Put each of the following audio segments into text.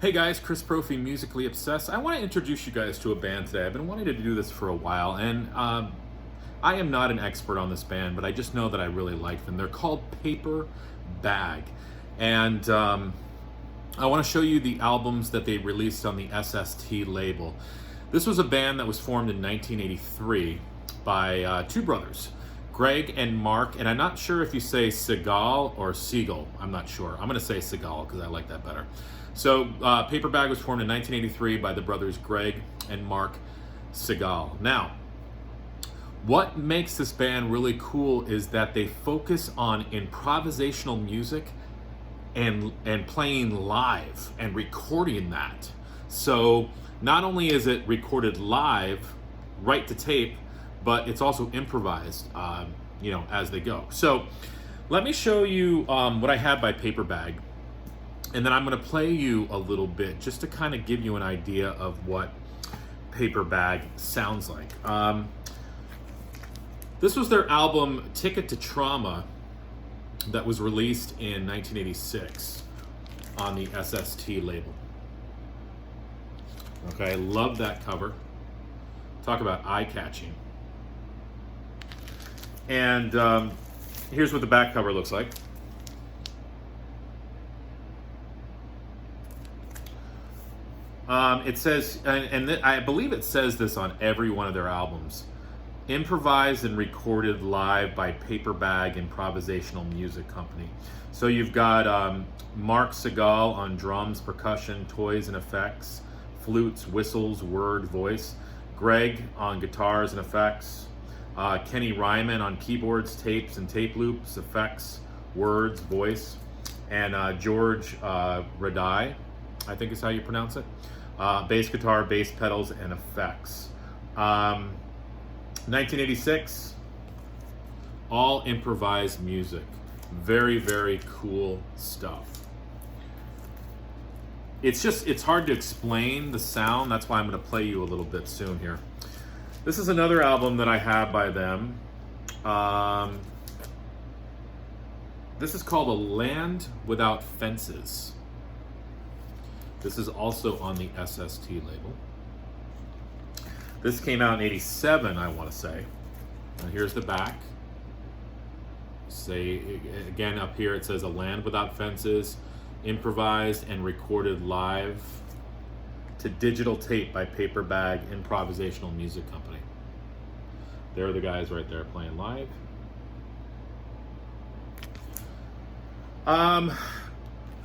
Hey guys, Chris Profi, Musically Obsessed. I want to introduce you guys to a band today. I've been wanting to do this for a while, and I am not an expert on this band, but I just know that I really like them. They're called Paper Bag, and I want to show you the albums that they released on the SST label. This was a band that was formed in 1983 by two brothers, Greg and Mark, and I'm not sure if you say Segal or Siegel. I'm not sure. I'm going to say Segal because I like that better. So Paper Bag was formed in 1983 by the brothers Greg and Mark Segal. Now, what makes this band really cool is that they focus on improvisational music and playing live and recording that. So not only is it recorded live, right to tape, but it's also improvised, as they go. So let me show you what I have by Paper Bag, and then I'm going to play you a little bit just to kind of give you an idea of what Paper Bag sounds like. This was their album Ticket to Trauma that was released in 1986 on the SST label. Okay, I love that cover. Talk about eye-catching. And here's what the back cover looks like. It says, and I believe it says this on every one of their albums, improvised and recorded live by Paper Bag Improvisational Music Company. So you've got Mark Segal on drums, percussion, toys and effects, flutes, whistles, word, voice. Greg on guitars and effects. Kenny Ryman on keyboards, tapes and tape loops, effects, words, voice. And George Radai, I think is how you pronounce it. Bass guitar, bass pedals, and effects. 1986, all improvised music. Very, very cool stuff. It's hard to explain the sound. That's why I'm going to play you a little bit soon here. This is another album that I have by them. This is called A Land Without Fences. This is also on the SST label. This came out in 87, I want to say. And here's the back. Say again up here it says A Land Without Fences, improvised and recorded live to digital tape by Paper Bag Improvisational Music Company. There are the guys right there playing live.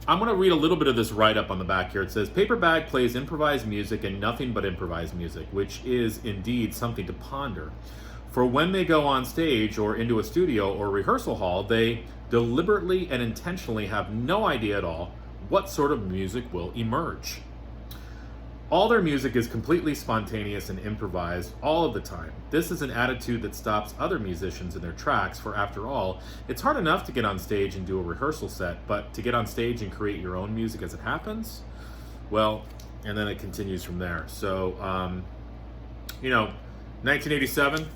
I'm going to read a little bit of this write-up on the back here. It says, Paper Bag plays improvised music and nothing but improvised music, which is indeed something to ponder. For when they go on stage or into a studio or rehearsal hall, they deliberately and intentionally have no idea at all what sort of music will emerge. All their music is completely spontaneous and improvised all of the time. This is an attitude that stops other musicians in their tracks, for after all, it's hard enough to get on stage and do a rehearsal set, but to get on stage and create your own music as it happens? Well, and then it continues from there. So, 1987,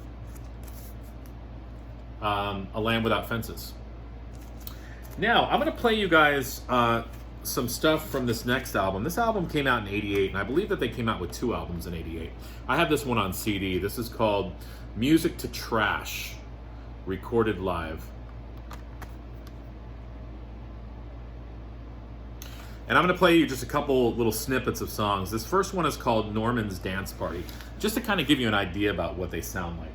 A Land Without Fences. Now, I'm going to play you guys some stuff from this next album. This album came out in 88, and I believe that they came out with two albums in 88. I have this one on CD. This is called Music to Trash, recorded live. And I'm going to play you just a couple little snippets of songs. This first one is called Norman's Dance Party, just to kind of give you an idea about what they sound like.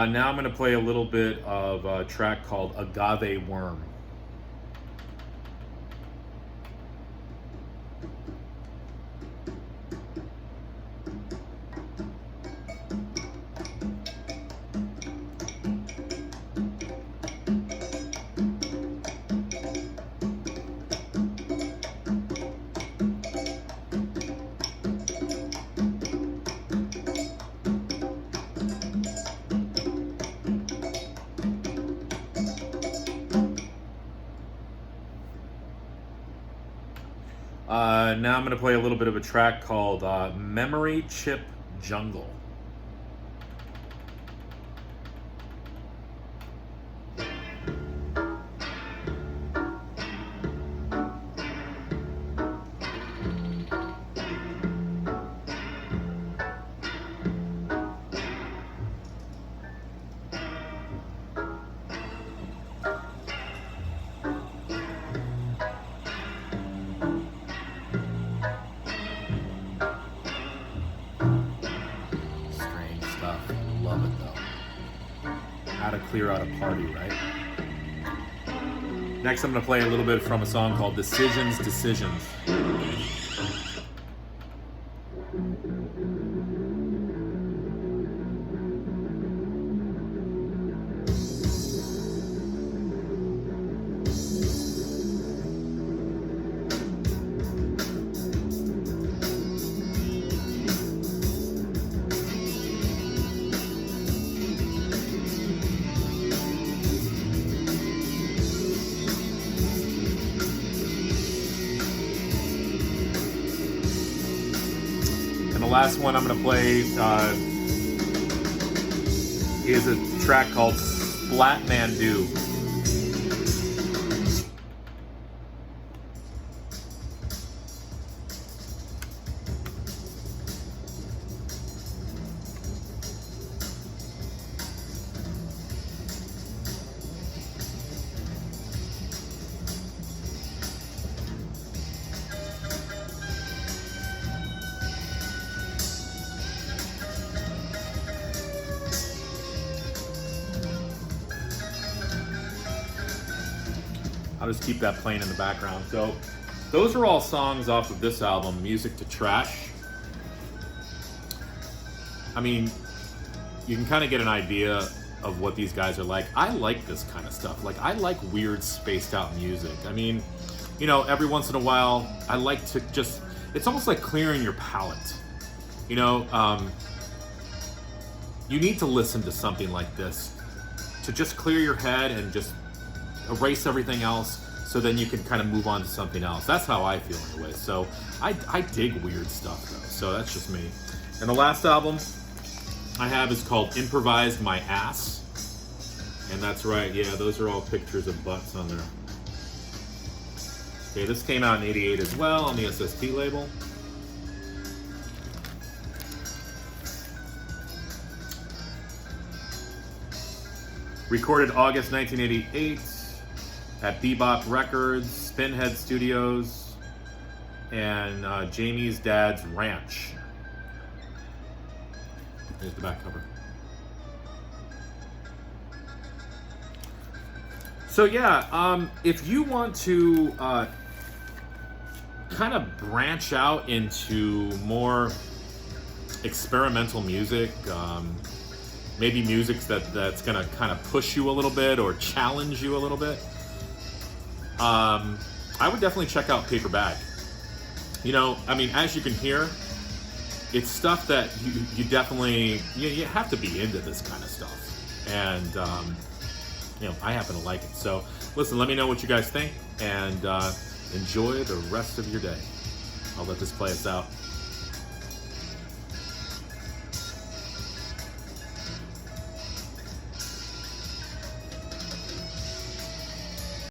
Now I'm going to play a little bit of a track called Agave Worm. Now I'm going to play a little bit of a track called Memory Chip Jungle. Love it though. How to clear out a party, right? Next, I'm going to play a little bit from a song called Decisions, Decisions. The last one I'm going to play is a track called Splat Man Do. I'll just keep that playing in the background. So those are all songs off of this album, Music to Trash. I mean, you can kind of get an idea of what these guys are like. I like this kind of stuff. Like, I like weird, spaced out music. I mean, you know, every once in a while, I like to just, it's almost like clearing your palate. You know, you need to listen to something like this to just clear your head and just erase everything else, so then you can kind of move on to something else. That's how I feel anyway. So I dig weird stuff though. So that's just me. And the last album I have is called Improvised My Ass. And that's right, yeah, those are all pictures of butts on there. Okay, this came out in '88 as well on the SST label. Recorded August 1988. At Bebop Records, Spinhead Studios, and Jamie's Dad's Ranch. Here's the back cover. So yeah, if you want to kind of branch out into more experimental music, maybe music that's gonna kind of push you a little bit or challenge you a little bit, I would definitely check out Paper Bag. You know, I mean, as you can hear, it's stuff that you definitely, you have to be into this kind of stuff. And, you know, I happen to like it. So, listen, let me know what you guys think, and enjoy the rest of your day. I'll let this play us out.